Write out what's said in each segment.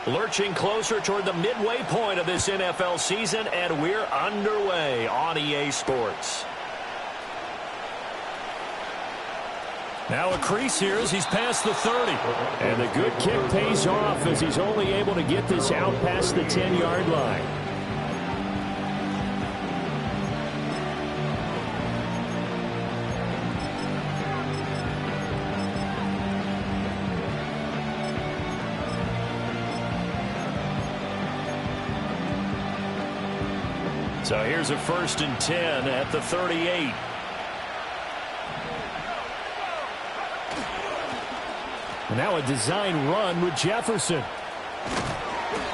Lurching closer toward the midway point of this NFL season, and we're underway on EA Sports. Now a crease here as he's past the 30. And the good kick pays off as he's only able to get this out past the 10-yard line. So here's a 1st and 10 at the 38. And now a design run with Jefferson.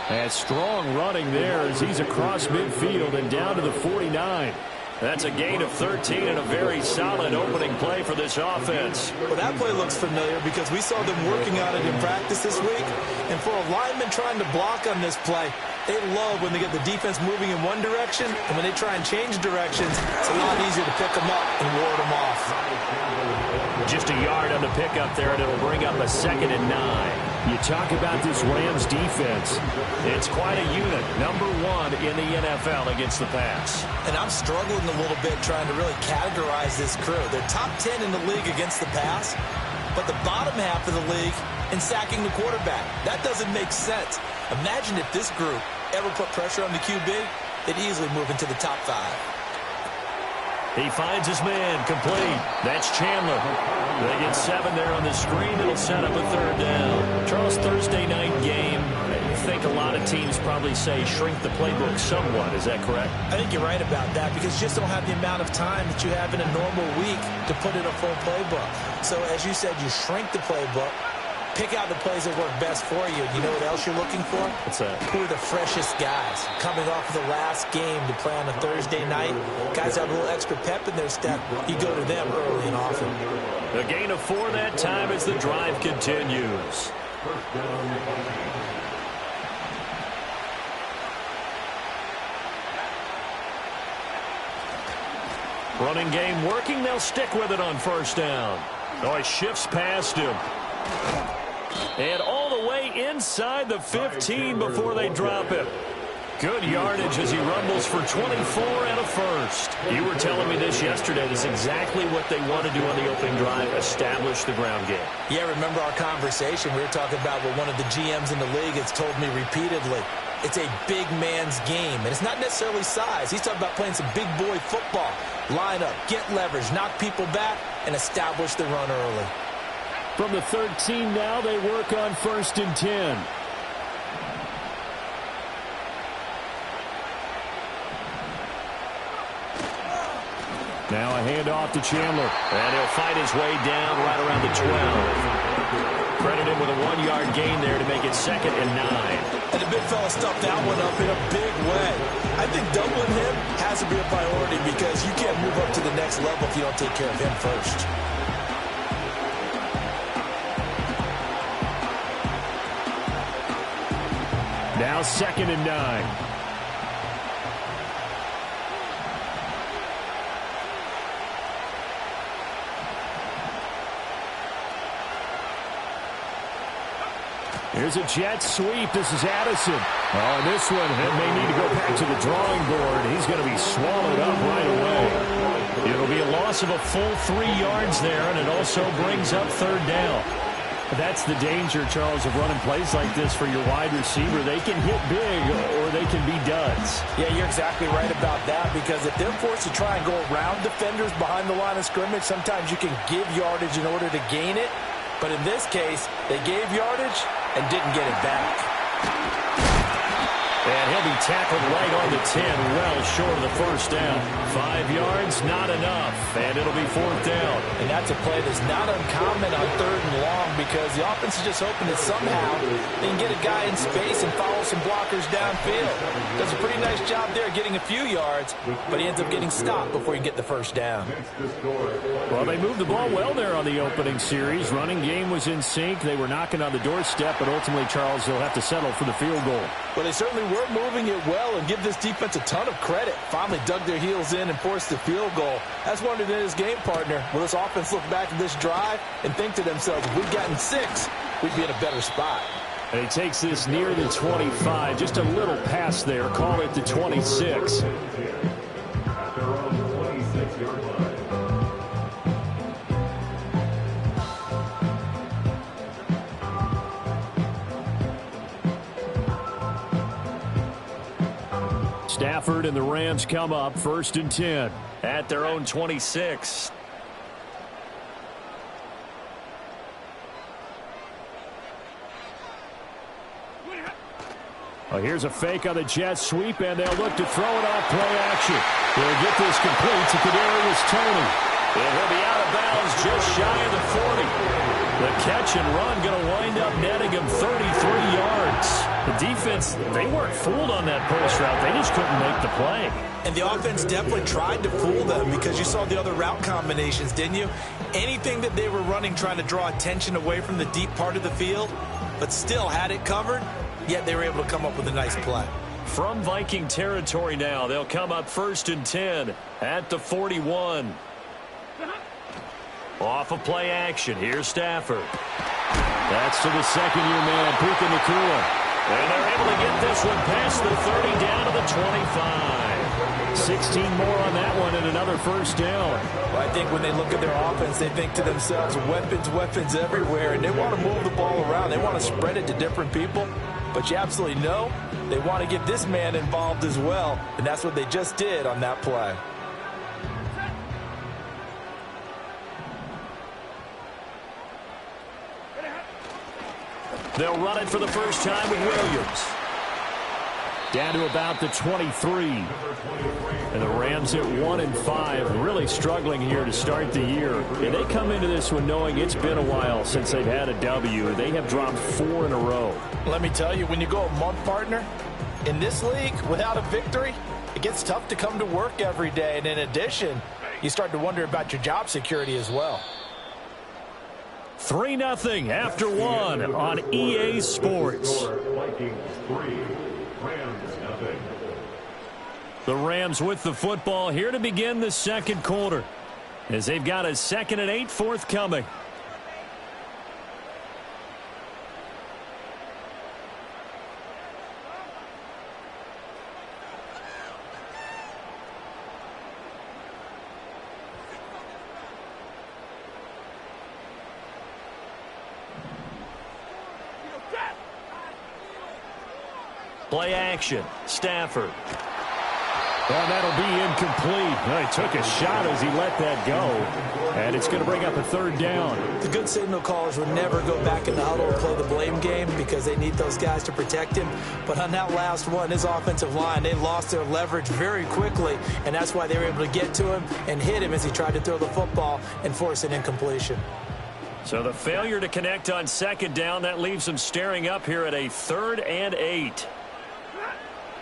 And strong running there as he's across midfield and down to the 49. That's a gain of 13 and a very solid opening play for this offense. Well, that play looks familiar because we saw them working on it in practice this week. And for a lineman trying to block on this play, they love when they get the defense moving in one direction, and when they try and change directions, it's a lot easier to pick them up and ward them off. Just a yard on the pickup there, and it'll bring up a 2nd and 9. You talk about this Rams defense. It's quite a unit. Number 1 in the NFL against the pass. And I'm struggling a little bit trying to really categorize this crew. They're top 10 in the league against the pass, but the bottom half of the league in sacking the quarterback. That doesn't make sense. Imagine if this group ever put pressure on the QB, they'd easily move into the top 5. He finds his man, complete. That's Chandler. They get 7 there on the screen. It'll set up a 3rd down. Charles, Thursday night game. I think a lot of teams probably say shrink the playbook somewhat. Is that correct? I think you're right about that because you just don't have the amount of time that you have in a normal week to put in a full playbook. So as you said, you shrink the playbook. Pick out the plays that work best for you. You know what else you're looking for? What's that? Who are the freshest guys coming off of the last game to play on a Thursday night? Guys have a little extra pep in their step. You go to them early and often. A gain of 4 that time as the drive continues. Running game working. They'll stick with it on 1st down. Oh, he shifts past him. And all the way inside the 15 before they drop it. Good yardage as he rumbles for 24 and a 1st. You were telling me this yesterday. This is exactly what they want to do on the opening drive, establish the ground game. Yeah, remember our conversation? We were talking about what one of the GMs in the league has told me repeatedly. It's a big man's game, and it's not necessarily size. He's talking about playing some big boy football. Line up, get leverage, knock people back, and establish the run early. From the 13 now, they work on 1st and 10. Now a handoff to Chandler. And he'll fight his way down right around the 12. Credit him with a 1-yard gain there to make it 2nd and 9. And the big fella stuffed that one up in a big way. I think doubling him has to be a priority because you can't move up to the next level if you don't take care of him first. Now 2nd and 9. Here's a jet sweep. This is Addison. Oh, and this one may need to go back to the drawing board. He's going to be swallowed up right away. It'll be a loss of a full 3 yards there, and it also brings up 3rd down. That's the danger, Charles, of running plays like this for your wide receiver. They can hit big or they can be duds. Yeah, you're exactly right about that because if they're forced to try and go around defenders behind the line of scrimmage, sometimes you can give yardage in order to gain it. But in this case, they gave yardage and didn't get it back. And he'll be tackled right on the 10, well short of the 1st down. 5 yards, not enough, and it'll be 4th down. And that's a play that's not uncommon on 3rd and long because the offense is just hoping that somehow they can get a guy in space and follow some blockers downfield. Does a pretty nice job there getting a few yards, but he ends up getting stopped before he can get the 1st down. Well, they moved the ball well there on the opening series. Running game was in sync. They were knocking on the doorstep, but ultimately, Charles, they'll have to settle for the field goal. Well, they certainly were moving it well and give this defense a ton of credit. Finally dug their heels in and forced the field goal. That's one of his game partner. Will this offense look back at this drive and think to themselves, if we'd gotten 6, we'd be in a better spot. And he takes this near the 25. Just a little pass there. Call it the 26. Stafford and the Rams come up 1st and 10 at their own 26. Well, here's a fake on the jet sweep, and they'll look to throw it off play action. They'll get this complete to Kadarius Toney. And he'll be out of bounds just shy of the 40. The catch and run going to wind up netting him 33 yards. The defense, they weren't fooled on that post route. They just couldn't make the play. And the offense definitely tried to fool them because you saw the other route combinations, didn't you? Anything that they were running trying to draw attention away from the deep part of the field, but still had it covered, yet they were able to come up with a nice play. From Viking territory now, they'll come up 1st and 10 at the 41. Off of play action, here's Stafford. That's to the second-year man, Puka Nacua. And they're able to get this one past the 30 down to the 25. 16 more on that one and another first down. Well, I think when they look at their offense, they think to themselves, weapons everywhere, and they want to move the ball around. They want to spread it to different people. But you absolutely know they want to get this man involved as well, and that's what they just did on that play. They'll run it for the first time with Williams. Down to about the 23. And the Rams at 1-5, really struggling here to start the year. And they come into this one knowing it's been a while since they've had a W. They have dropped 4 in a row. Let me tell you, when you go a month, partner, in this league without a victory, it gets tough to come to work every day. And in addition, you start to wonder about your job security as well. 3-0 after 1 on EA Sports. The Rams with the football here to begin the second quarter as they've got a 2nd and 8 forthcoming. Play action. Stafford. Well, that'll be incomplete. Well, he took a shot as he let that go. And it's going to bring up a 3rd down. The good signal callers would never go back in the huddle and play the blame game because they need those guys to protect him. But on that last one, his offensive line, they lost their leverage very quickly, and that's why they were able to get to him and hit him as he tried to throw the football and force an incompletion. So the failure to connect on 2nd down, that leaves them staring up here at a 3rd and 8.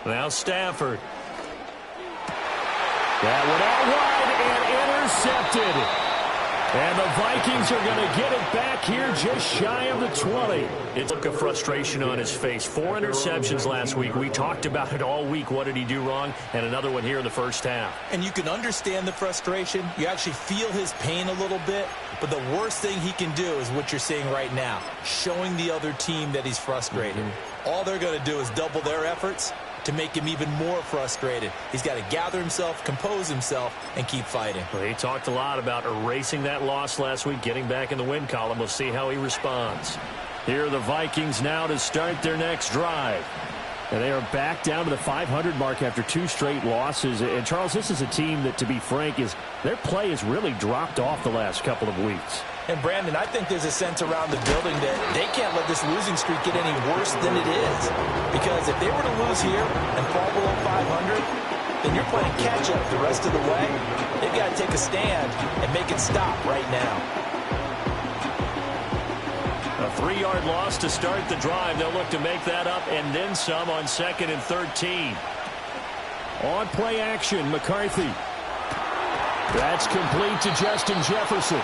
Now Stafford. That one out wide and intercepted. And the Vikings are going to get it back here just shy of the 20. It's a frustration on his face. 4 interceptions last week. We talked about it all week. What did he do wrong? And another one here in the first half. And you can understand the frustration. You actually feel his pain a little bit. But the worst thing he can do is what you're seeing right now, showing the other team that he's frustrated. All they're going to do is double their efforts to make him even more frustrated. He's got to gather himself, compose himself, and keep fighting. Well, he talked a lot about erasing that loss last week, getting back in the win column. We'll see how he responds. Here are the Vikings now to start their next drive. And they are back down to the 500 mark after 2 straight losses. And, Charles, this is a team that, to be frank, their play has really dropped off the last couple of weeks. And, Brandon, I think there's a sense around the building that they can't let this losing streak get any worse than it is. Because if they were to lose here and fall below 500, then you're playing catch-up the rest of the way. They've got to take a stand and make it stop right now. A 3-yard loss to start the drive. They'll look to make that up and then some on 2nd and 13. On play action, McCarthy. That's complete to Justin Jefferson.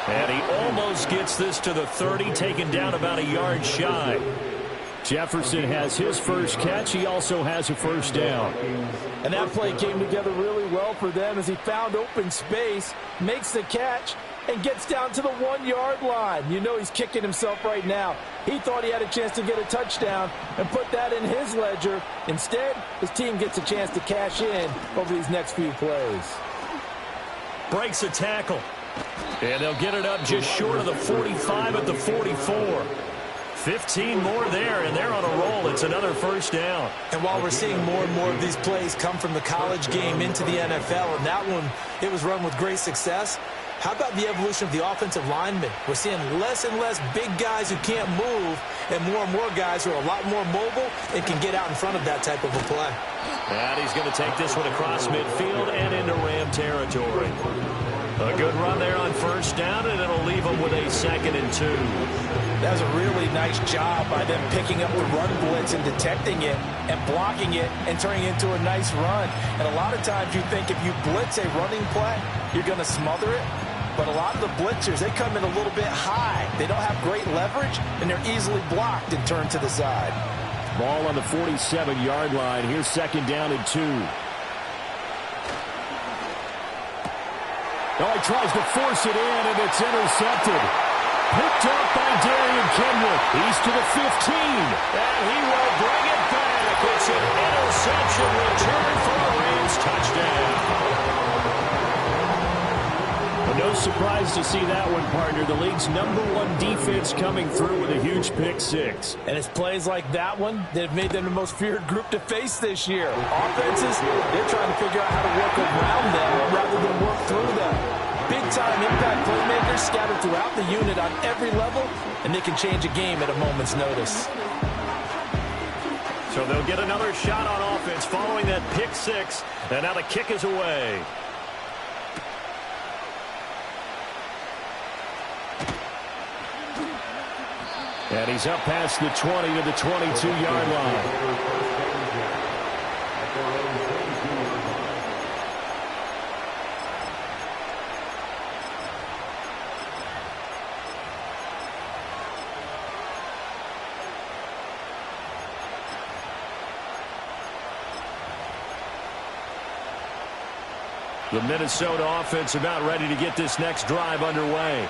And he almost gets this to the 30, taken down about a yard shy. Jefferson has his first catch. He also has a first down. And that play came together really well for them as he found open space, makes the catch, and gets down to the 1-yard line. You know he's kicking himself right now. He thought he had a chance to get a touchdown and put that in his ledger. Instead, his team gets a chance to cash in over these next few plays. Breaks a tackle. And they'll get it up just short of the 45 at the 44. 15 more there, and they're on a roll. It's another first down. And while we're seeing more and more of these plays come from the college game into the NFL, and that one, it was run with great success, how about the evolution of the offensive linemen? We're seeing less and less big guys who can't move and more guys who are a lot more mobile and can get out in front of that type of a play. And he's going to take this one across midfield and into Ram territory. A good run there on first down, and it'll leave them with a 2nd and 2. That was a really nice job by them picking up the run blitz and detecting it and blocking it and turning it into a nice run. And a lot of times you think if you blitz a running play, you're going to smother it. But a lot of the blitzers, they come in a little bit high. They don't have great leverage, and they're easily blocked and turned to the side. Ball on the 47-yard line. Here's 2nd down and 2. Oh, he tries to force it in, and it's intercepted. Picked up by Darian Kendrick. He's to the 15. And he will bring it back. It's an interception return for a Rams touchdown. No surprise to see that one, partner. The league's #1 defense coming through with a huge pick six. And it's plays like that one that have made them the most feared group to face this year. Offenses, they're trying to figure out how to work around them rather than work through them. Big-time impact playmakers scattered throughout the unit on every level, and they can change a game at a moment's notice. So they'll get another shot on offense following that pick six, and now the kick is away. And he's up past the 20 to the 22-yard line. The Minnesota offense about ready to get this next drive underway.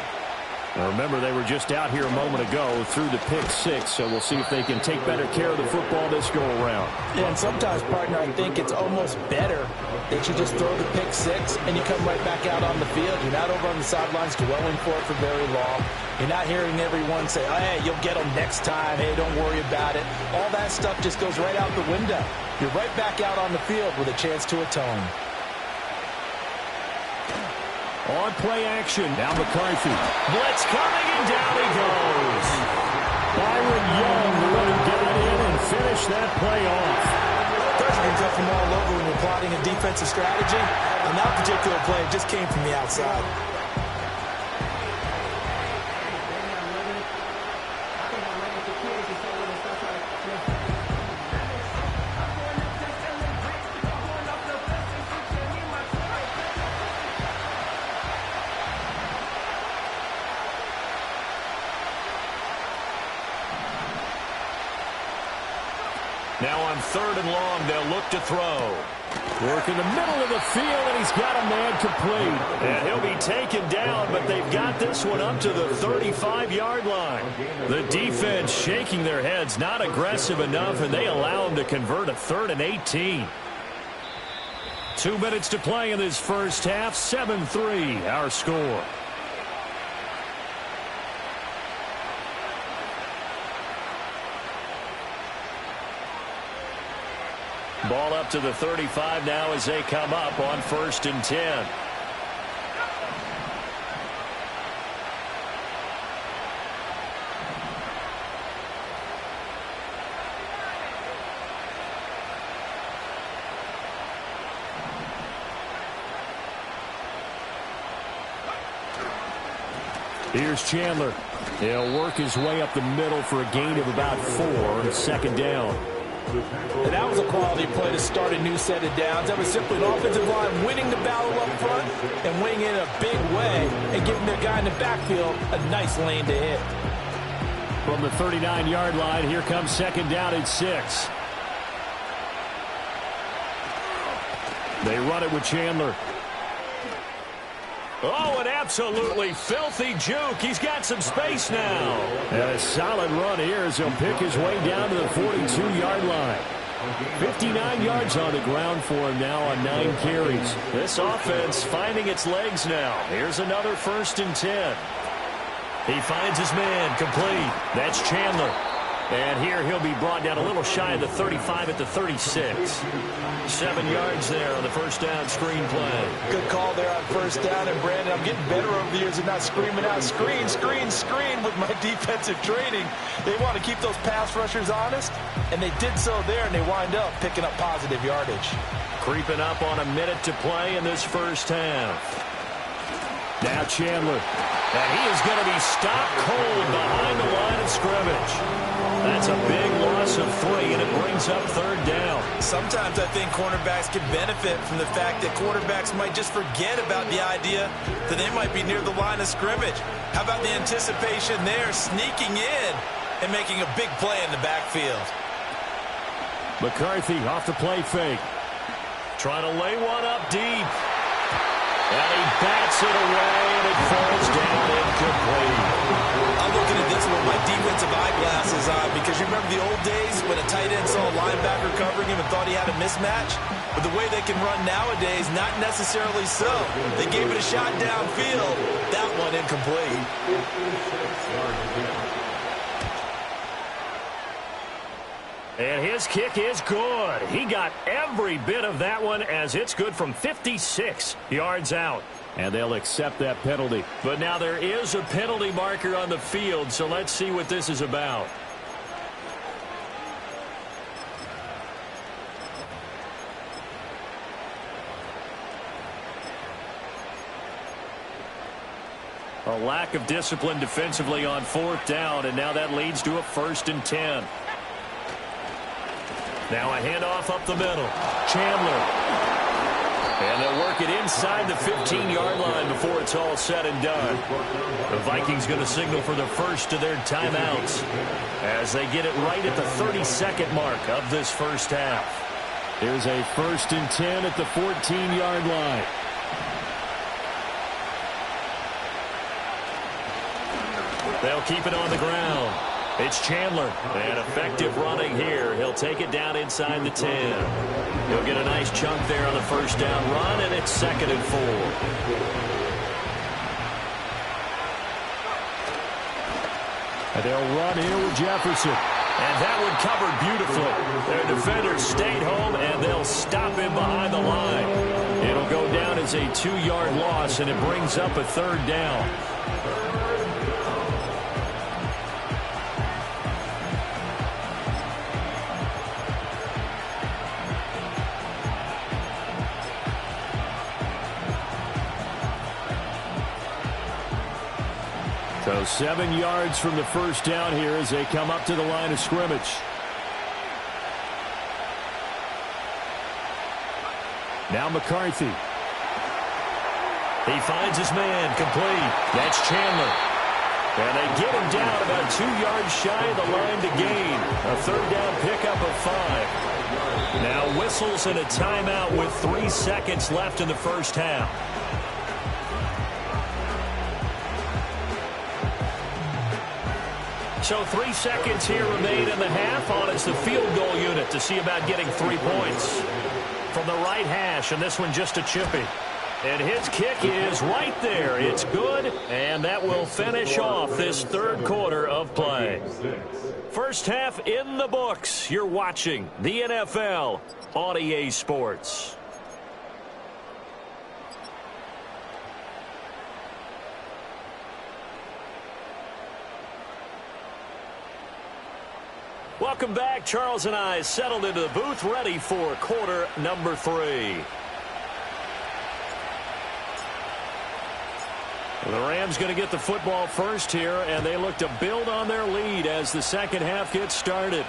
Now remember, they were just out here a moment ago through the pick six, so we'll see if they can take better care of the football this go-around. Yeah, and sometimes, partner, I think it's almost better that you just throw the pick six and you come right back out on the field. You're not over on the sidelines dwelling for it for very long. You're not hearing everyone say, oh, hey, you'll get them next time. Hey, don't worry about it. All that stuff just goes right out the window. You're right back out on the field with a chance to atone. On play action, now McCarthy. Blitz coming, and down he goes. Byron Young, the one who got in and finished that play off. Pressure can come from all over when you're plotting a defensive strategy. On that particular play, it just came from the outside. Now on 3rd and long, they'll look to throw. Work in the middle of the field, and he's got a man complete. And he'll be taken down, but they've got this one up to the 35-yard line. The defense shaking their heads, not aggressive enough, and they allow him to convert a 3rd and 18. 2 minutes to play in this first half, 7-3, our score. Ball up to the 35 now as they come up on 1st and 10. Here's Chandler. He'll work his way up the middle for a gain of about 4, 2nd down. And that was a quality play to start a new set of downs. That was simply an offensive line winning the battle up front and winning in a big way and giving their guy in the backfield a nice lane to hit. From the 39-yard line, here comes 2nd down and 6. They run it with Chandler. Oh, an absolutely filthy juke. He's got some space now. And a solid run here as he'll pick his way down to the 42-yard line. 59 yards on the ground for him now on 9 carries. This offense finding its legs now. Here's another 1st and 10. He finds his man complete. That's Chandler. And here he'll be brought down a little shy of the 35 at the 36. 7 yards there on the first down screen play. Good call there on first down. And, Brandon, I'm getting better over the years and not screaming out, screen, screen, screen with my defensive training. They want to keep those pass rushers honest, and they did so there, and they wind up picking up positive yardage. Creeping up on a minute to play in this first half. Now Chandler. And he is going to be stopped cold behind the line of scrimmage. That's a big loss of 3, and it brings up 3rd down. Sometimes I think cornerbacks can benefit from the fact that quarterbacks might just forget about the idea that they might be near the line of scrimmage. How about the anticipation there, sneaking in and making a big play in the backfield? McCarthy off the play fake. Trying to lay one up deep. And he bats it away, and it falls down incomplete. I'm looking at this with my defensive eyeglasses on because you remember the old days when a tight end saw a linebacker covering him and thought he had a mismatch? But the way they can run nowadays, not necessarily so. They gave it a shot downfield. That one incomplete. And his kick is good. He got every bit of that one as it's good from 56 yards out. And they'll accept that penalty. But now there is a penalty marker on the field, so let's see what this is about. A lack of discipline defensively on 4th down, and now that leads to a 1st and 10. Now a handoff up the middle. Chandler. And they'll work it inside the 15-yard line before it's all said and done. The Vikings going to signal for the first of their timeouts as they get it right at the 32nd mark of this first half. Here's a 1st and 10 at the 14-yard line. They'll keep it on the ground. It's Chandler. And effective running here. He'll take it down inside the 10. He'll get a nice chunk there on the first down run, and it's 2nd and 4. And they'll run here with Jefferson. And that one covered beautifully. Their defenders stayed home, and they'll stop him behind the line. It'll go down as a 2-yard loss, and it brings up a 3rd down. So 7 yards from the first down here as they come up to the line of scrimmage. Now McCarthy. He finds his man complete. That's Chandler. And they get him down about 2 yards shy of the line to gain. A 3rd down pickup of 5. Now whistles and a timeout with 3 seconds left in the first half. So 3 seconds here remain in the half on as the field goal unit to see about getting 3 points. From the right hash, and this one just a chippy. And his kick is right there. It's good, and that will finish off this 3rd quarter of play. First half in the books. You're watching the NFL on EA Sports. Welcome back. Charles and I settled into the booth, ready for quarter number 3. The Rams going to get the football first here, and they look to build on their lead as the second half gets started.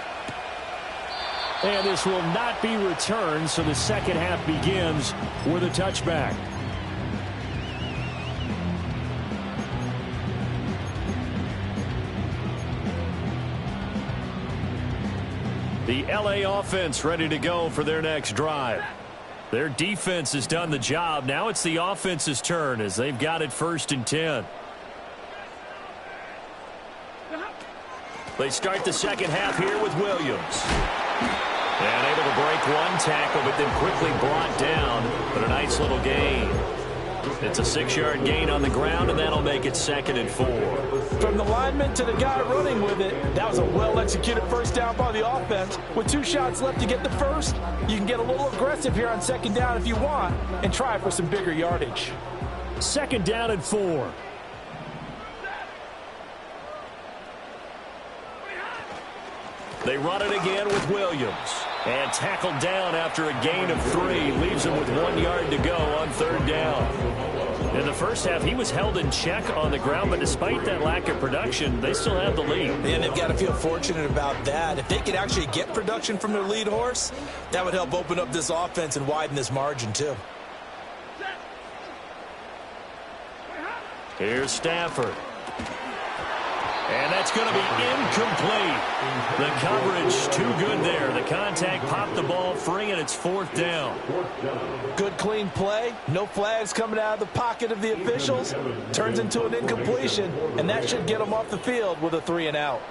And this will not be returned, so the second half begins with a touchback. The LA offense ready to go for their next drive. Their defense has done the job. Now it's the offense's turn as they've got it 1st and 10. They start the second half here with Williams. And able to break one tackle, but then quickly brought down. But a nice little gain. It's a 6-yard gain on the ground, and that'll make it 2nd and 4. From the lineman to the guy running with it, that was a well-executed first down by the offense. With 2 shots left to get the first, you can get a little aggressive here on 2nd down if you want and try for some bigger yardage. 2nd down and 4. They run it again with Williams. And tackled down after a gain of 3. Leaves him with 1 yard to go on 3rd down. In the first half, he was held in check on the ground, but despite that lack of production, they still have the lead. And they've got to feel fortunate about that. If they could actually get production from their lead horse, that would help open up this offense and widen this margin too. Here's Stafford. And that's going to be incomplete. The coverage too good there. The contact popped the ball free, and it's 4th down. Good, clean play. No flags coming out of the pocket of the officials. Turns into an incompletion, and that should get them off the field with a 3 and out.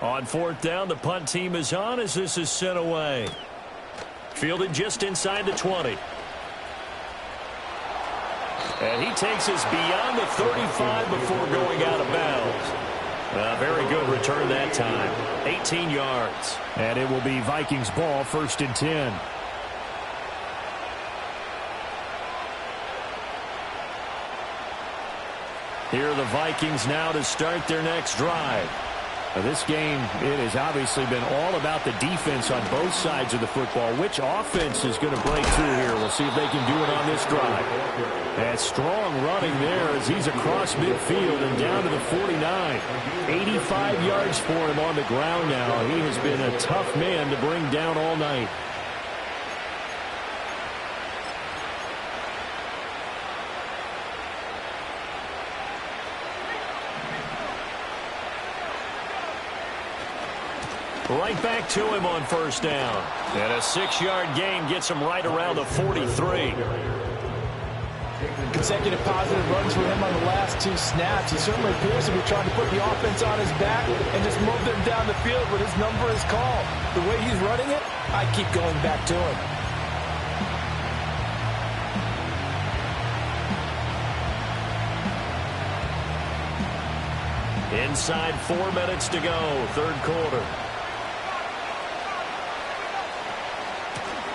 On 4th down, the punt team is on as this is sent away. Fielded just inside the 20. And he takes us beyond the 35 before going out of bounds. Very good return that time. 18 yards. And it will be Vikings ball, 1st and 10. Here are the Vikings now to start their next drive. This game, it has obviously been all about the defense on both sides of the football. Which offense is going to break through here? We'll see if they can do it on this drive. And strong running there as he's across midfield and down to the 49. 85 yards for him on the ground now. He has been a tough man to bring down all night. Right back to him on 1st down. And a 6-yard gain gets him right around the 43. Consecutive positive runs for him on the last 2 snaps. He certainly appears to be trying to put the offense on his back and just move them down the field when his number is called. The way he's running it, I keep going back to him. Inside 4 minutes to go, 3rd quarter.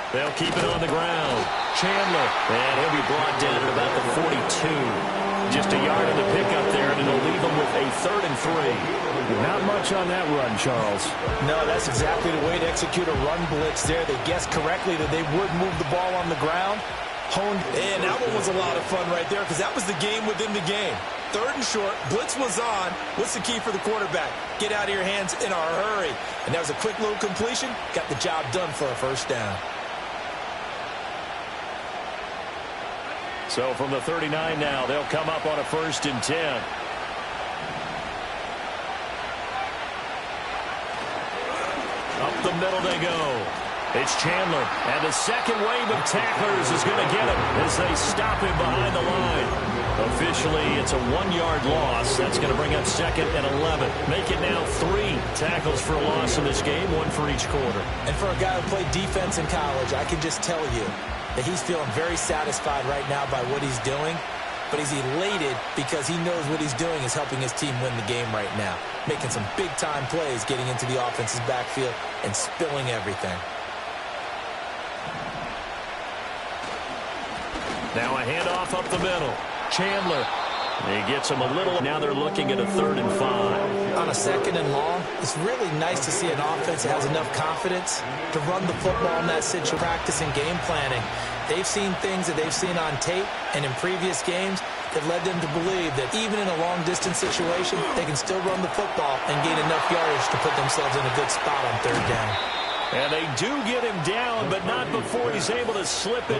They'll keep it on the ground. Chandler. And he'll be brought down at about the 42. Just a yard in the pickup there, and it'll leave him with a 3rd and 3. Not much on that run, Charles. No, that's exactly the way to execute a run blitz there. They guessed correctly that they would move the ball on the ground. Honed. And that one was a lot of fun right there because that was the game within the game. 3rd and short, blitz was on. What's the key for the quarterback? Get out of your hands in a hurry. And that was a quick little completion. Got the job done for a 1st down. So from the 39 now, they'll come up on a 1st and 10. Up the middle they go. It's Chandler, and the second wave of tacklers is going to get him as they stop him behind the line. Officially, it's a 1-yard loss. That's going to bring up 2nd and 11. Make it now 3 tackles for a loss in this game, 1 for each quarter. And for a guy who played defense in college, I can just tell you that he's feeling very satisfied right now by what he's doing. But he's elated because he knows what he's doing is helping his team win the game right now. Making some big-time plays, getting into the offense's backfield, and spilling everything. Now a handoff up the middle. Chandler. He gets him a little. Now they're looking at a 3rd and 5. On a 2nd and long, it's really nice to see an offense that has enough confidence to run the football in that situation. Practice and game planning. They've seen things that they've seen on tape and in previous games that led them to believe that even in a long-distance situation, they can still run the football and gain enough yardage to put themselves in a good spot on 3rd down. And they do get him down, but not before he's able to slip it